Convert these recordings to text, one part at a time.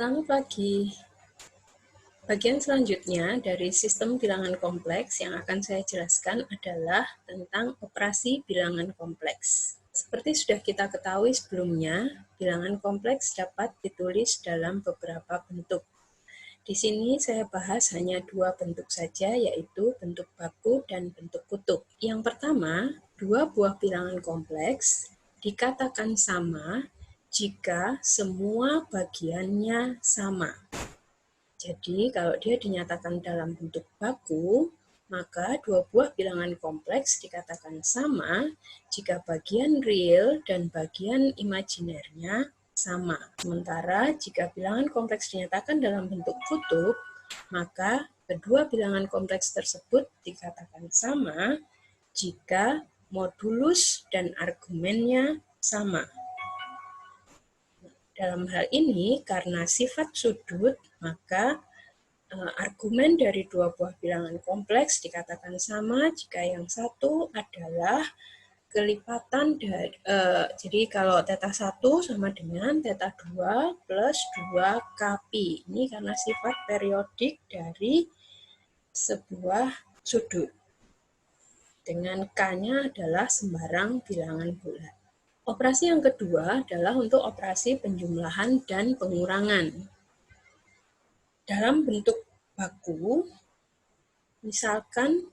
Selamat pagi. Bagian selanjutnya dari sistem bilangan kompleks yang akan saya jelaskan adalah tentang operasi bilangan kompleks. Seperti sudah kita ketahui sebelumnya, bilangan kompleks dapat ditulis dalam beberapa bentuk. Di sini saya bahas hanya dua bentuk saja, yaitu bentuk baku dan bentuk kutub. Yang pertama, dua buah bilangan kompleks dikatakan sama jika semua bagiannya sama. Jadi, kalau dia dinyatakan dalam bentuk baku, maka dua buah bilangan kompleks dikatakan sama jika bagian real dan bagian imajinernya sama. Sementara jika bilangan kompleks dinyatakan dalam bentuk kutub, maka kedua bilangan kompleks tersebut dikatakan sama jika modulus dan argumennya sama. Dalam hal ini, karena sifat sudut, maka argumen dari dua buah bilangan kompleks dikatakan sama jika yang satu adalah kelipatan dari, jadi kalau θ1 sama dengan θ2 plus 2kpi. Ini karena sifat periodik dari sebuah sudut. Dengan K-nya adalah sembarang bilangan bulat. Operasi yang kedua adalah untuk operasi penjumlahan dan pengurangan. Dalam bentuk baku, misalkan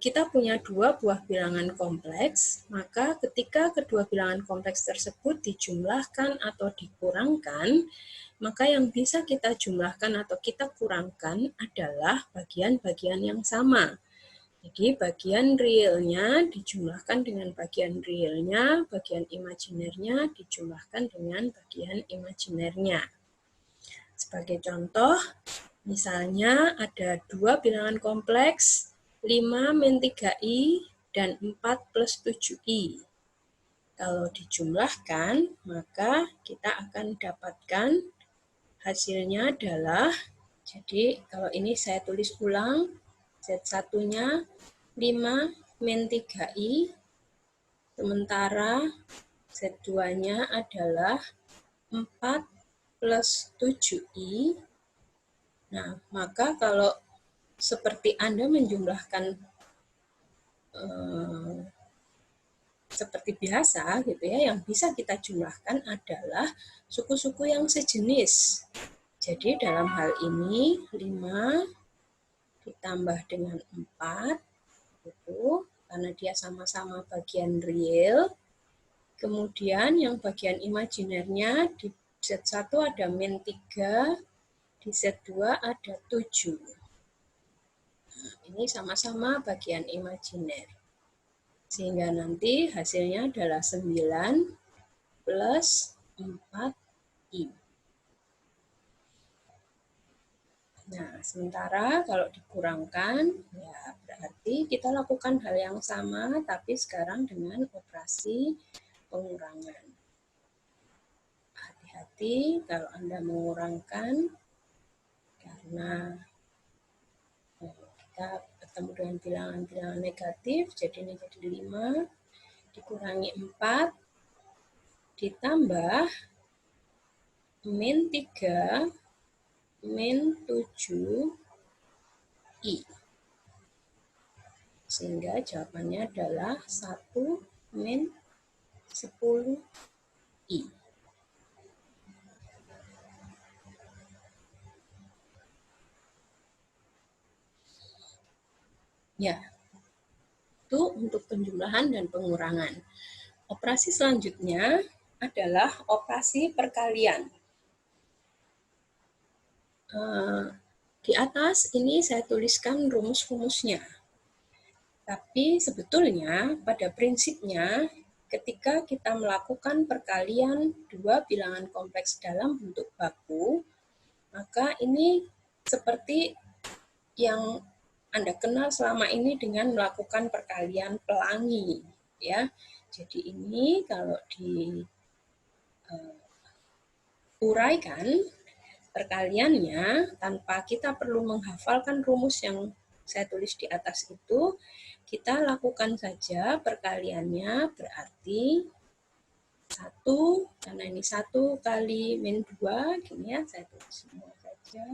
kita punya dua buah bilangan kompleks, maka ketika kedua bilangan kompleks tersebut dijumlahkan atau dikurangkan, maka yang bisa kita jumlahkan atau kita kurangkan adalah bagian-bagian yang sama. Jadi bagian realnya dijumlahkan dengan bagian realnya, bagian imajinernya dijumlahkan dengan bagian imajinernya. Sebagai contoh, misalnya ada dua bilangan kompleks, 5 min 3i dan 4 plus 7i. Kalau dijumlahkan, maka kita akan dapatkan hasilnya adalah, jadi kalau ini saya tulis ulang, Z1-nya 5 min 3i, sementara Z2-nya adalah 4 plus 7i. Nah, maka kalau seperti Anda menjumlahkan seperti biasa gitu ya, yang bisa kita jumlahkan adalah suku-suku yang sejenis. Jadi dalam hal ini 5 ditambah dengan 4 itu karena dia sama-sama bagian real. Kemudian yang bagian imajinernya di Z1 ada min 3, di Z2 ada 7. Nah, ini sama-sama bagian imajiner. Sehingga nanti hasilnya adalah 9 plus 4i. Nah, sementara kalau dikurangkan, ya berarti kita lakukan hal yang sama, tapi sekarang dengan operasi pengurangan. Hati-hati kalau Anda mengurangkan, karena kita bertemu dengan bilangan-bilangan negatif, jadi ini jadi 5, dikurangi 4, ditambah min 3, min 7i. Sehingga jawabannya adalah 1 min 10i. Ya, itu untuk penjumlahan dan pengurangan. Operasi selanjutnya adalah operasi perkalian. Di atas ini saya tuliskan rumus-rumusnya. Tapi sebetulnya pada prinsipnya ketika kita melakukan perkalian dua bilangan kompleks dalam bentuk baku, maka ini seperti yang Anda kenal selama ini dengan melakukan perkalian pelangi, ya. Jadi ini kalau diuraikan perkaliannya tanpa kita perlu menghafalkan rumus yang saya tulis di atas itu, kita lakukan saja perkaliannya, berarti 1, karena ini 1 kali min 2, gini ya, saya tulis semua saja.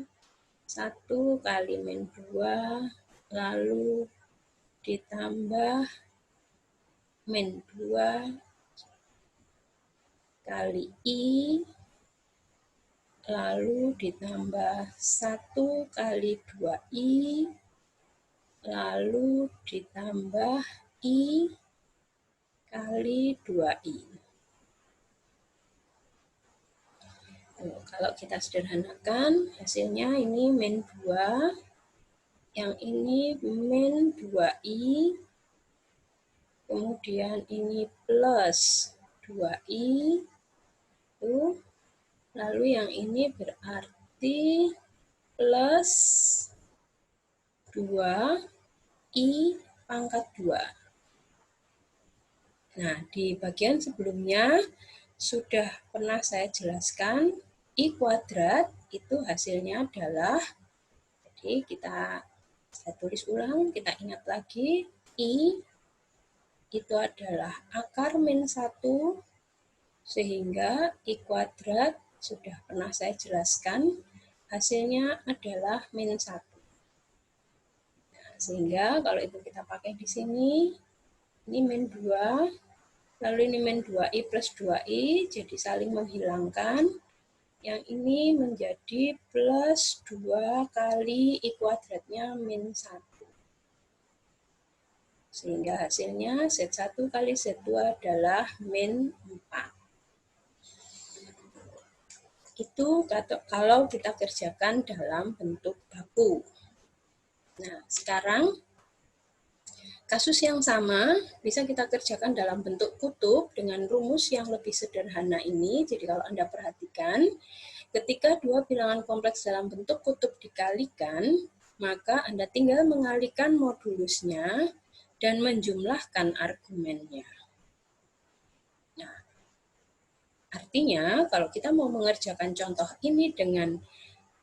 1 kali min 2, lalu ditambah min 2 kali I, lalu ditambah 1 kali 2I, lalu ditambah I kali 2I. Kalau kita sederhanakan, hasilnya ini min 2, yang ini min 2I, kemudian ini plus 2I, lalu yang ini berarti plus 2I pangkat 2. Nah, di bagian sebelumnya sudah pernah saya jelaskan, I kuadrat itu hasilnya adalah, jadi saya tulis ulang, kita ingat lagi, I itu adalah akar min 1, sehingga I kuadrat sudah pernah saya jelaskan, hasilnya adalah min 1. Nah, sehingga kalau itu kita pakai di sini, ini min 2, lalu ini min 2I plus 2I, jadi saling menghilangkan. Yang ini menjadi plus 2 kali I kuadratnya min 1. Sehingga hasilnya Z1 kali Z2 adalah min 4. Itu kalau kita kerjakan dalam bentuk baku. Nah, sekarang kasus yang sama bisa kita kerjakan dalam bentuk kutub dengan rumus yang lebih sederhana ini. Jadi kalau Anda perhatikan, ketika dua bilangan kompleks dalam bentuk kutub dikalikan, maka Anda tinggal mengalikan modulusnya dan menjumlahkan argumennya. Nah, artinya kalau kita mau mengerjakan contoh ini dengan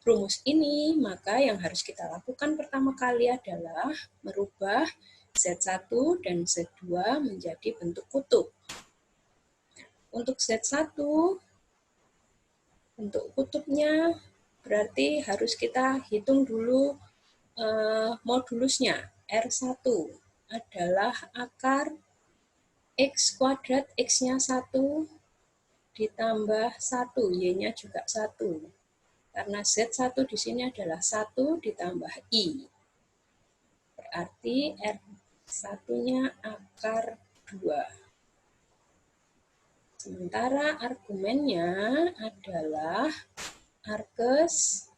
rumus ini, maka yang harus kita lakukan pertama kali adalah merubah Z1 dan Z2 menjadi bentuk kutub. Untuk Z1, bentuk kutubnya berarti harus kita hitung dulu modulusnya. R1 adalah akar X kuadrat, X-nya 1, ditambah 1, Y-nya juga 1. Karena Z1 di sini adalah 1 ditambah I. Berarti R1-nya akar 2. Sementara argumennya adalah arkes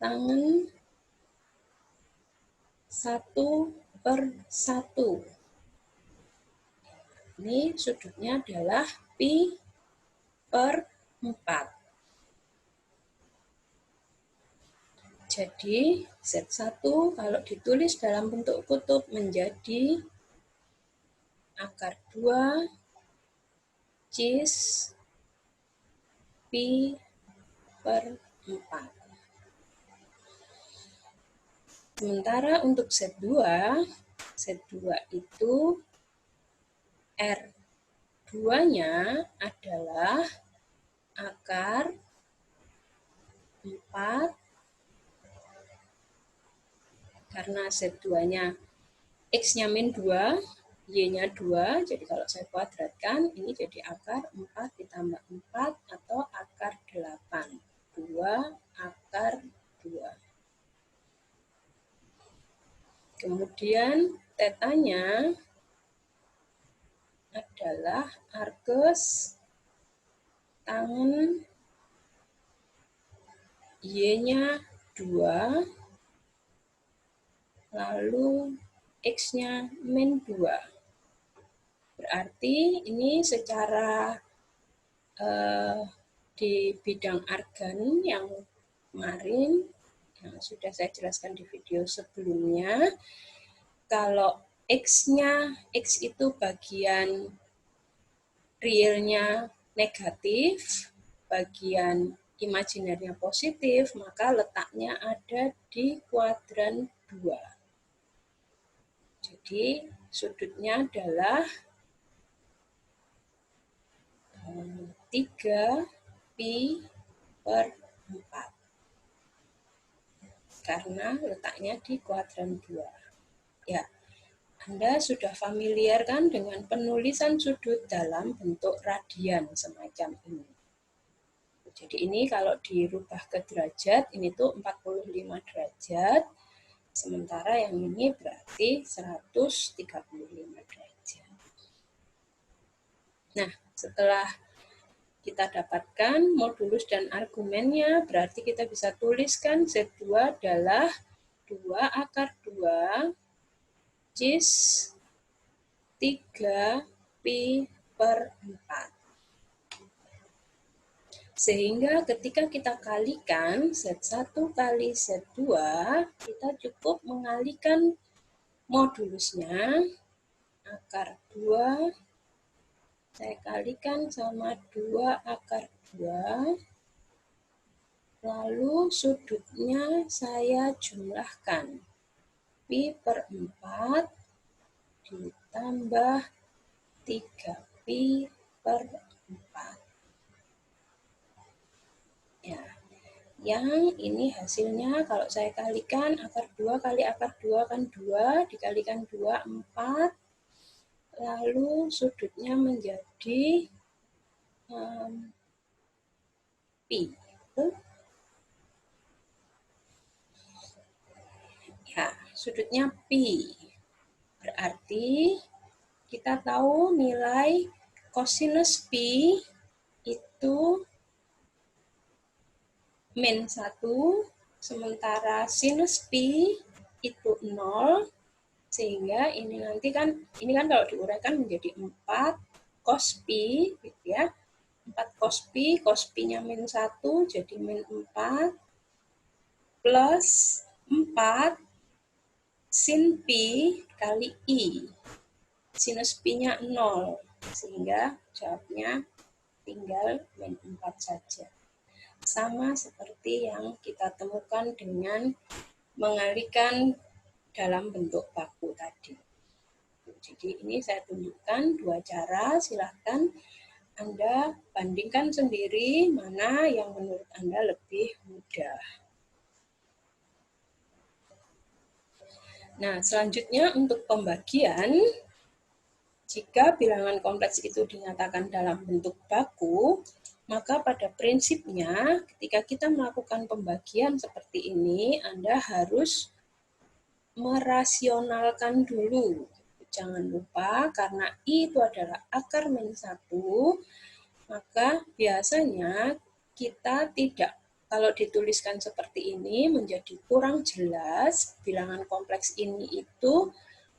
tangen 1/1. Ini sudutnya adalah pi/4. Jadi Z1 kalau ditulis dalam bentuk kutub menjadi akar 2 cis pi/4. Sementara untuk Z2 itu R2-nya adalah akar 4, karena Z2-nya X-nya min 2, Y-nya 2, jadi kalau saya kuadratkan, ini jadi akar 4 ditambah 4 atau akar 8. 2 akar 2. Kemudian tetanya adalah arkes tangen Y-nya 2, lalu X-nya min 2. Berarti ini secara di bidang argan yang kemarin, yang sudah saya jelaskan di video sebelumnya, kalau X-nya, X itu bagian realnya negatif, bagian imajinernya positif, maka letaknya ada di kuadran 2. Jadi sudutnya adalah 3 Pi per 4. Karena letaknya di kuadran 2. Ya, Anda sudah familiar kan dengan penulisan sudut dalam bentuk radian semacam ini. Jadi ini kalau dirubah ke derajat, ini tuh 45 derajat. Sementara yang ini berarti 135 derajat. Nah, setelah kita dapatkan modulus dan argumennya, berarti kita bisa tuliskan Z2 adalah 2 akar 2 cis 3 Pi per 4. Sehingga ketika kita kalikan Z1 kali Z2, kita cukup mengalikan modulusnya, akar 2, saya kalikan sama 2 akar 2, lalu sudutnya saya jumlahkan. Pi per 4 ditambah 3 Pi per 4. Ya, yang ini hasilnya kalau saya kalikan akar 2 kali akar 2 kan 2, dikalikan 2, 4. Lalu sudutnya menjadi Pi. Ya, sudutnya Pi. Berarti kita tahu nilai kosinus Pi itu min 1, sementara sinus Pi itu 0, sehingga ini nanti kan, ini kan kalau diuraikan menjadi 4 cos Pi, gitu ya. 4 cos Pi-nya min 1, jadi min 4, plus 4 sin Pi kali I. Sinus Pi-nya 0, sehingga jawabnya tinggal min 4 saja. Sama seperti yang kita temukan dengan mengalihkan dalam bentuk baku tadi. Jadi ini saya tunjukkan 2 cara, silahkan Anda bandingkan sendiri mana yang menurut Anda lebih mudah. Nah, selanjutnya untuk pembagian, jika bilangan kompleks itu dinyatakan dalam bentuk baku, maka pada prinsipnya ketika kita melakukan pembagian seperti ini, Anda harus merasionalkan dulu. Jangan lupa karena I itu adalah akar min 1, maka biasanya kita tidak, kalau dituliskan seperti ini menjadi kurang jelas bilangan kompleks ini itu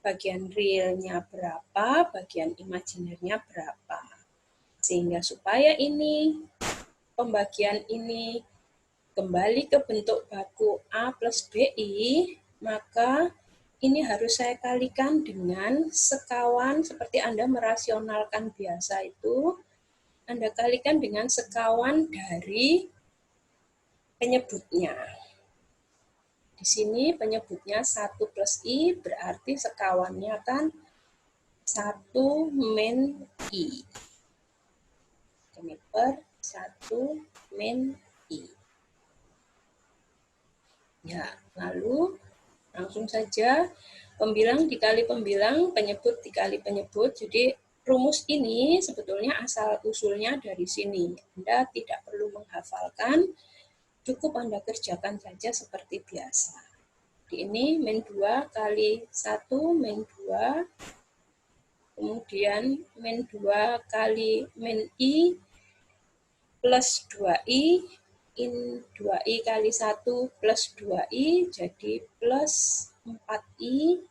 bagian realnya berapa, bagian imajinernya berapa. Sehingga supaya ini pembagian ini kembali ke bentuk baku A plus BI, maka ini harus saya kalikan dengan sekawan, seperti Anda merasionalkan biasa itu, Anda kalikan dengan sekawan dari penyebutnya. Di sini penyebutnya 1 plus I, berarti sekawannya kan 1 min I. Ini per 1 min I. Ya, lalu langsung saja pembilang dikali pembilang, penyebut dikali penyebut. Jadi rumus ini sebetulnya asal usulnya dari sini. Anda tidak perlu menghafalkan, cukup Anda kerjakan saja seperti biasa. Di ini min 2 kali 1 min 2, kemudian min 2 kali min I plus 2I, in 2I kali 1 plus 2I, jadi plus 4I,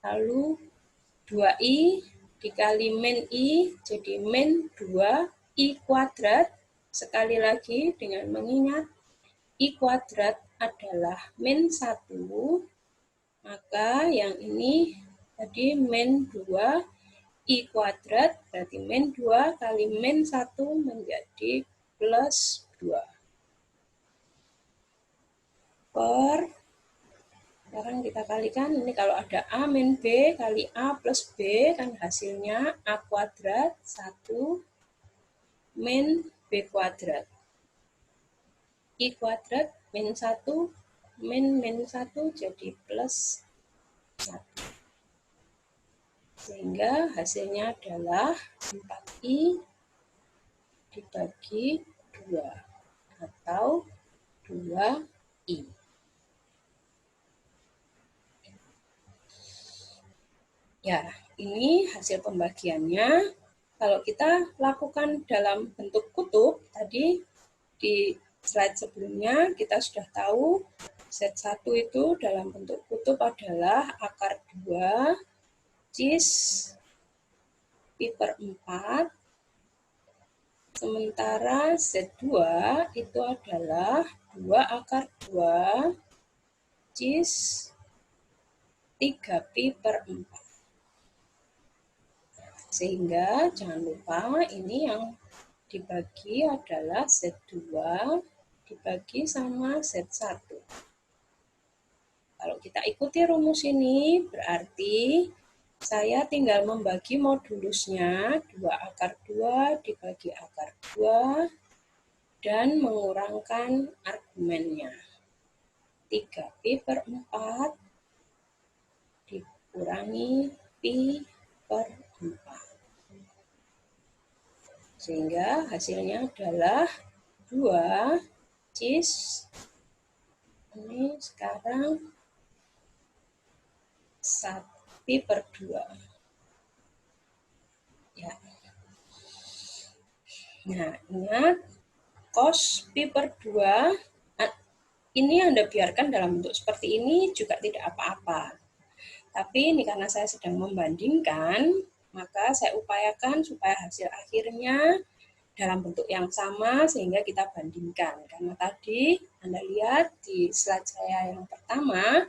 lalu 2I dikali min I, jadi min 2I kuadrat. Sekali lagi dengan mengingat I kuadrat adalah min 1, maka yang ini tadi min 2 I kuadrat, berarti min 2 kali min 1 menjadi plus 2. Per Sekarang kita kalikan, ini kalau ada A min B kali A plus B, kan hasilnya A kuadrat 1 min B kuadrat. I kuadrat min 1 min 1 jadi plus 1. Sehingga hasilnya adalah 4I dibagi 2 atau 2I. Ya, ini hasil pembagiannya. Kalau kita lakukan dalam bentuk kutub, tadi di slide sebelumnya kita sudah tahu Z1 itu dalam bentuk kutub adalah akar 2 cis pi per 4. Sementara Z2 itu adalah 2 akar 2 cis 3 pi per 4. Sehingga jangan lupa ini yang dibagi adalah Z2 dibagi sama Z1. Kalau kita ikuti rumus ini, berarti saya tinggal membagi modulusnya 2 akar 2 dibagi akar 2 dan mengurangkan argumennya. 3 pi per 4 dikurangi pi per 4. Sehingga hasilnya adalah 2 cis, ini sekarang 1 pi per 2. Ya. Nah, ingat cos pi per 2, ini Anda biarkan dalam bentuk seperti ini juga tidak apa-apa. Tapi ini karena saya sedang membandingkan, maka saya upayakan supaya hasil akhirnya dalam bentuk yang sama sehingga kita bandingkan. Karena tadi Anda lihat di slide saya yang pertama,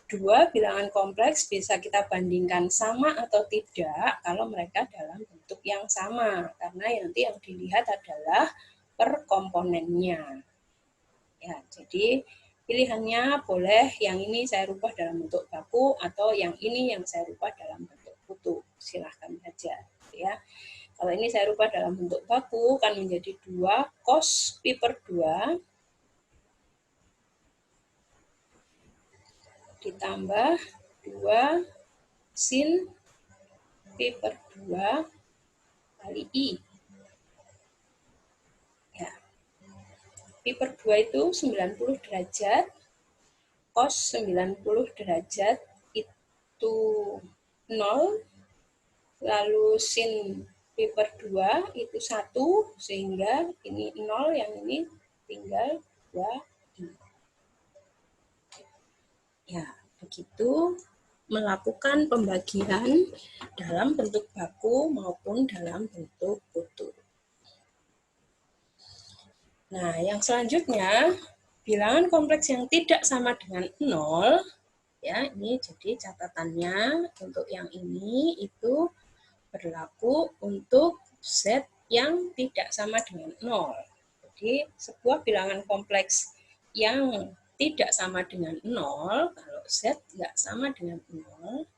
dua bilangan kompleks bisa kita bandingkan sama atau tidak kalau mereka dalam bentuk yang sama. Karena nanti yang dilihat adalah per komponennya. Ya, jadi pilihannya boleh yang ini saya rubah dalam bentuk baku atau yang ini yang saya rubah dalam bentuk kutub. Silahkan saja. Ya. Kalau ini saya rubah dalam bentuk baku kan menjadi 2 cos pi per 2 ditambah 2 sin pi per 2 kali I. Ya. Pi per 2 itu 90 derajat. Cos 90 derajat itu 0. Lalu sin pi per 2 itu 1. Sehingga ini 0, yang ini tinggal 2I. Ya, begitu melakukan pembagian dalam bentuk baku maupun dalam bentuk kutub. Nah, yang selanjutnya, bilangan kompleks yang tidak sama dengan 0, ya, ini jadi catatannya untuk yang ini itu berlaku untuk Z yang tidak sama dengan 0. Jadi, sebuah bilangan kompleks yang tidak sama dengan 0, kalau Z tidak sama dengan 0,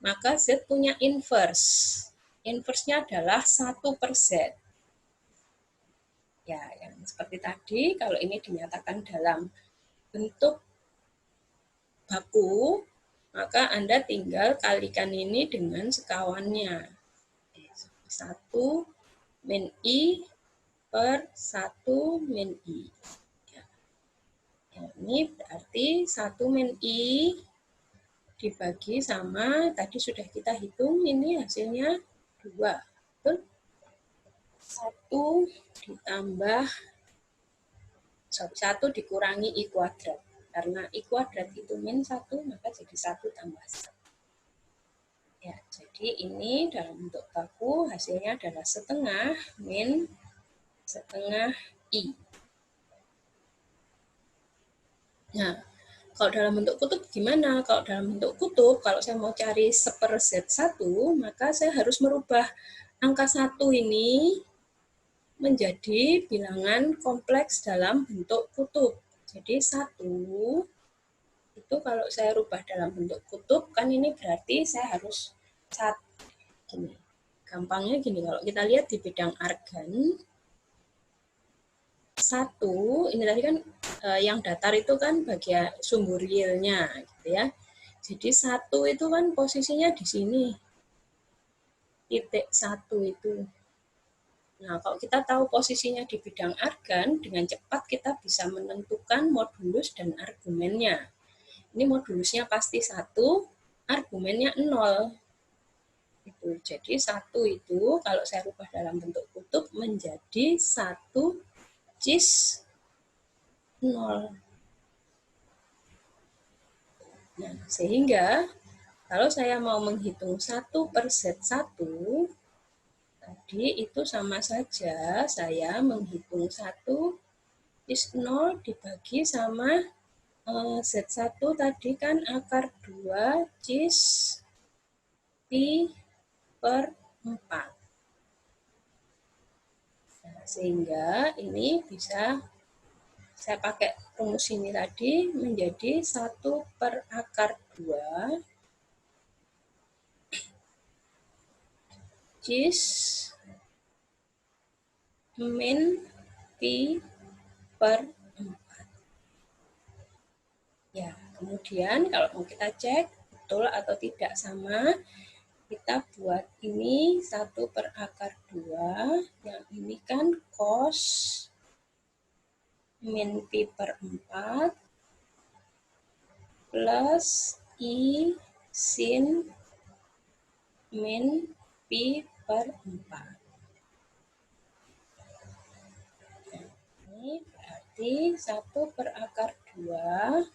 maka Z punya inverse. Inverse-nya adalah 1/Z. Ya, yang seperti tadi, kalau ini dinyatakan dalam bentuk baku, maka Anda tinggal kalikan ini dengan sekawannya. 1 min I per 1 min I. Ya. Ini berarti 1 min I dibagi sama, tadi sudah kita hitung, ini hasilnya 2. Betul? 1 ditambah 1 dikurangi I kuadrat. Karena I kuadrat itu min 1, maka jadi 1 tambah 1. Ya, jadi ini dalam bentuk baku hasilnya adalah setengah min setengah I. Nah, kalau dalam bentuk kutub gimana? Kalau dalam bentuk kutub, kalau saya mau cari 1/Z1, maka saya harus merubah angka 1 ini menjadi bilangan kompleks dalam bentuk kutub. Jadi 1 itu kalau saya rubah dalam bentuk kutub, kan ini berarti saya harus gini. Gampangnya gini, kalau kita lihat di bidang argan, 1, ini tadi kan yang datar itu kan bagian sumbu realnya, gitu ya. Jadi 1 itu kan posisinya di sini, titik 1 itu. Nah, kalau kita tahu posisinya di bidang argan, dengan cepat kita bisa menentukan modulus dan argumennya. Ini modulusnya pasti 1, argumennya 0. Itu. Jadi 1 itu kalau saya rubah dalam bentuk kutub menjadi 1 cis 0. Nah, sehingga kalau saya mau menghitung 1/Z1, tadi itu sama saja saya menghitung 1 cis 0 dibagi sama Z1 tadi kan akar 2 cis pi/4. Nah, sehingga ini bisa saya pakai rumus ini tadi menjadi 1/akar 2 cis min pi/4. Ya, kemudian kalau mau kita cek betul atau tidak sama, kita buat ini 1/akar 2, yang ini kan cos min pi/4 plus i sin min pi/4. Ini berarti 1/akar 2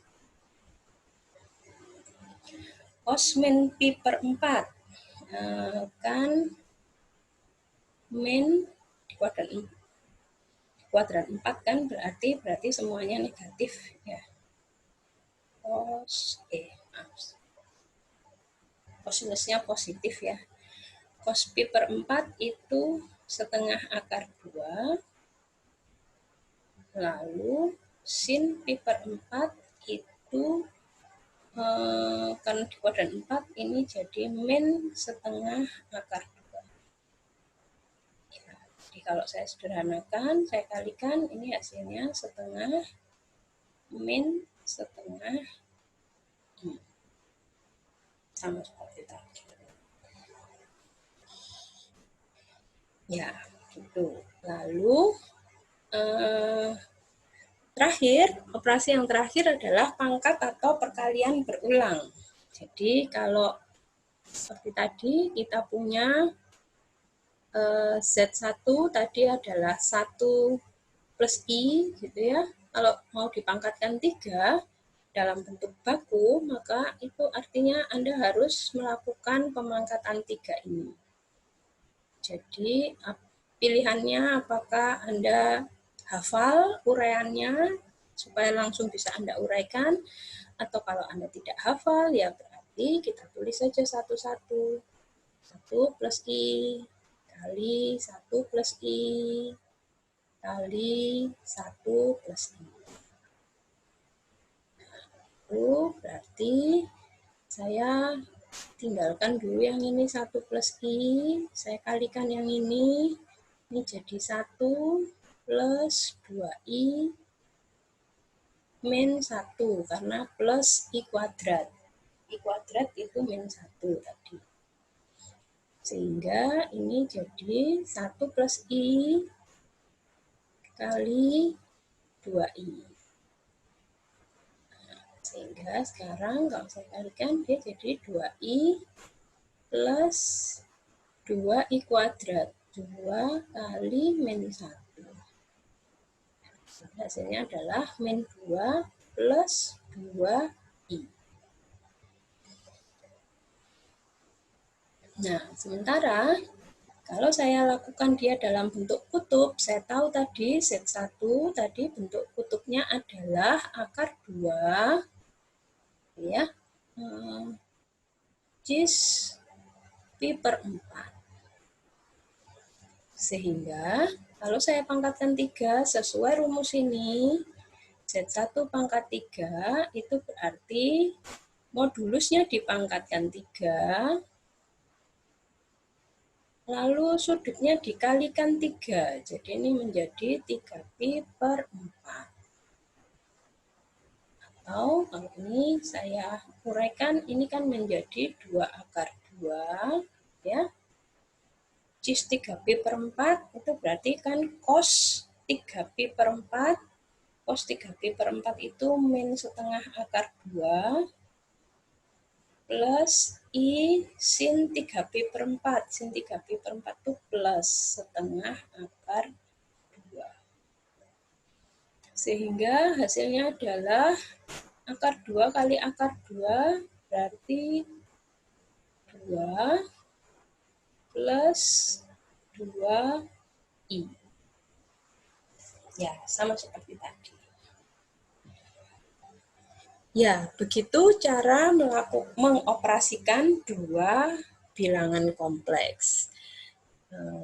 cos min pi/4 kan min di kuadran 4 kan berarti semuanya negatif ya. Kosinusnya positif ya. Cos pi/4 itu setengah akar 2, lalu sin pi/4 itu karena di kuadran 4 ini jadi min setengah akar 2. Ya, jadi kalau saya sederhanakan, saya kalikan, ini hasilnya setengah min setengah sama seperti tadi. Ya, gitu. Lalu terakhir, operasi yang terakhir adalah pangkat atau perkalian berulang. Jadi kalau seperti tadi kita punya Z1 tadi adalah 1 plus I gitu ya. Kalau mau dipangkatkan 3 dalam bentuk baku, maka itu artinya Anda harus melakukan pemangkatan 3 ini. Jadi pilihannya apakah Anda hafal uraiannya supaya langsung bisa Anda uraikan, atau kalau Anda tidak hafal ya berarti kita tulis saja satu-satu. 1 plus I kali 1 plus I kali 1 plus I. Itu berarti saya tinggalkan dulu yang ini 1 plus I, saya kalikan yang ini jadi 1 plus 2I min 1, karena plus I kuadrat. I kuadrat itu min 1 tadi. Sehingga ini jadi 1 plus I kali 2I. Sehingga sekarang kalau saya kalikan dia jadi 2I plus 2I kuadrat. 2 kali min 1. Hasilnya adalah min 2 plus 2I. Nah, sementara kalau saya lakukan dia dalam bentuk kutub, saya tahu tadi Z1 tadi bentuk kutubnya adalah akar 2 ya. Cis pi/4. Sehingga kalau saya pangkatkan 3 sesuai rumus ini, Z1 pangkat 3 itu berarti modulusnya dipangkatkan 3, lalu sudutnya dikalikan 3. Jadi ini menjadi 3pi per 4. Atau kalau ini saya uraikan, ini kan menjadi 2 akar 2, ya. Cis 3pi per 4 itu berarti kan cos 3pi per 4. Cos 3pi per 4 itu min setengah akar 2 plus I sin 3pi per 4. Sin 3pi per 4 itu plus setengah akar 2. Sehingga hasilnya adalah akar 2 kali akar 2 berarti 2 plus 2I. Ya, sama seperti tadi. Ya, begitu cara mengoperasikan dua bilangan kompleks.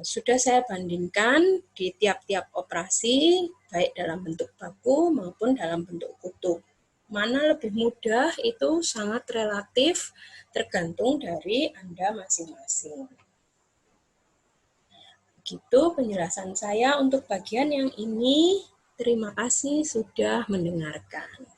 Sudah saya bandingkan di tiap-tiap operasi, baik dalam bentuk baku maupun dalam bentuk kutub. Mana lebih mudah itu sangat relatif, tergantung dari Anda masing-masing. Begitu penjelasan saya untuk bagian yang ini. Terima kasih sudah mendengarkan.